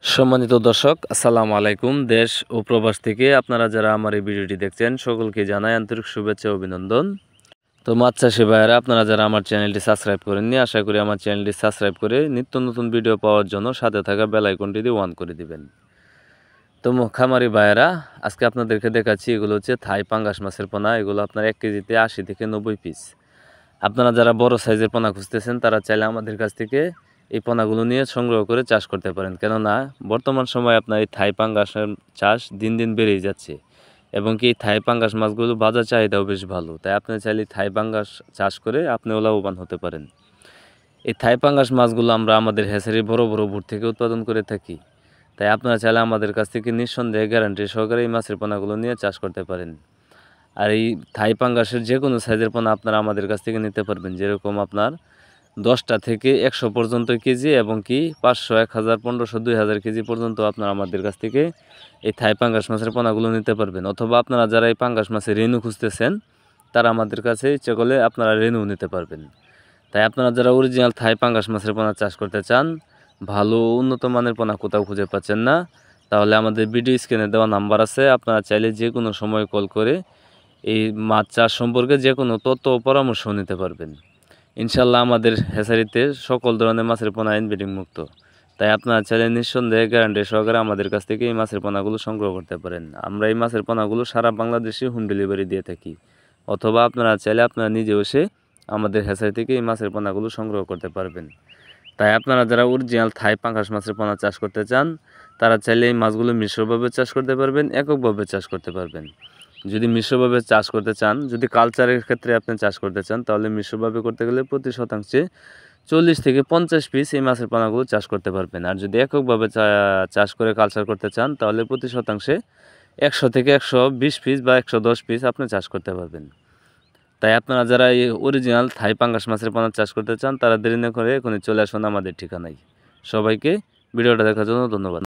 সম্মানিত দর্শক, আসসালামু আলাইকুম। দেশ ও প্রবাস থেকে আপনারা যারা আমার এই ভিডিওটি দেখছেন সকলকে জানাই আন্তরিক শুভেচ্ছা ও অভিনন্দন। তো মাছ চাষি ভাইয়েরা, আপনারা যারা আমার চ্যানেলটি সাবস্ক্রাইব করেননি, আশা করি আমার চ্যানেলটি সাবস্ক্রাইব করে নিত্য নতুন ভিডিও পাওয়ার জন্য সাথে থাকা বেল আইকনটি দিয়ে অন করে দিবেন। তো খামারি ভাইয়েরা, আজকে আপনাদেরকে দেখাচ্ছি এগুলো হচ্ছে থাই পাঙ্গাস মাছের পোনা। এগুলো আপনার 1 কেজিতে 80 থেকে 90 পিস। আপনারা যারা বড় সাইজের পোনা খুঁজতেছেন তারা চাইলে আমাদের কাছ থেকে এই পোনাগুলো নিয়ে সংগ্রহ করে চাষ করতে পারেন। কেননা বর্তমান সময়ে আপনার এই থাই পাঙ্গাসের চাষ দিন দিন বেড়েই যাচ্ছে এবং কি থাই পাঙ্গাস মাছগুলো বাজার চাহিদাও বেশ ভালো। তাই আপনি চাইলে থাই পাঙ্গাস চাষ করে আপনিও লাভবান হতে পারেন। এই থাই পাঙ্গাস মাছগুলো আমরা আমাদের হ্যাচারির বড় বড় বুট থেকে উৎপাদন করে থাকি। তাই আপনারা চাইলে আমাদের কাছ থেকে নিঃসন্দেহে গ্যারান্টি সহকারে এই মাছের পোনাগুলো নিয়ে চাষ করতে পারেন। আর এই থাই পাঙ্গাসের যে কোনো সাইজের পোনা আপনারা আমাদের কাছ থেকে নিতে পারবেন। যেরকম আপনার 10টা থেকে 100 পর্যন্ত কেজি এবং কি 500, 1000, 1500, 2000 কেজি পর্যন্ত আপনারা আমাদের কাছ থেকে এই থাই পাঙ্গাস মাছের পোনাগুলো নিতে পারবেন। অথবা আপনারা যারা এই পাঙ্গাস মাছের রেনু খুঁজতেছেন তারা আমাদের কাছে ইচ্ছে করলে আপনারা রেনু নিতে পারবেন। তাই আপনারা যারা অরিজিনাল থাই পাঙ্গাস মাছের পোনা চাষ করতে চান, ভালো উন্নত মানের পোনা কোথাও খুঁজে পাচ্ছেন না, তাহলে আমাদের ভিডিও স্ক্রিনে দেওয়া নাম্বার আছে, আপনারা চাইলে যে কোনো সময় কল করে এই মাছ চাষ সম্পর্কে যে কোনো তথ্য ও পরামর্শ নিতে পারবেন। ইনশাল্লাহ আমাদের হ্যাচারিতে সকল ধরনের মাছের পোনা ইনব্রিডিং মুক্ত। তাই আপনারা চাইলে নিঃসন্দেহে গ্যারান্টি সহকারে আমাদের কাছ থেকে এই মাছের পোনাগুলো সংগ্রহ করতে পারেন। আমরা এই মাছের পোনাগুলো সারা বাংলাদেশে হোম ডেলিভারি দিয়ে থাকি। অথবা আপনারা চাইলে আপনারা নিজে এসে আমাদের হ্যাচারি থেকে এই মাছের পোনাগুলো সংগ্রহ করতে পারবেন। তাই আপনারা যারা অরিজিনাল থাই পাঙ্গাস মাছের পোনা চাষ করতে চান তারা চাইলে এই মাছগুলো মিশ্রভাবে চাষ করতে পারবেন, এককভাবে চাষ করতে পারবেন। যদি মিশ্রভাবে চাষ করতে চান, যদি কালচারের ক্ষেত্রে আপনি চাষ করতে চান, তাহলে মিশ্রভাবে করতে গেলে প্রতি শতাংশে 40 থেকে 50 পিস এই মাছের পোনাগুলো চাষ করতে পারবেন। আর যদি এককভাবে চাষ করে কালচার করতে চান তাহলে প্রতি শতাংশে 100 থেকে 120 পিস বা 110 পিস আপনি চাষ করতে পারবেন। তাই আপনারা যারা এই অরিজিনাল থাই পাঙ্গাস মাছের পোনা চাষ করতে চান তারা দেরি না করে এখনই চলে আসুন আমাদের ঠিকানায়। সবাইকে ভিডিওটা দেখার জন্য ধন্যবাদ।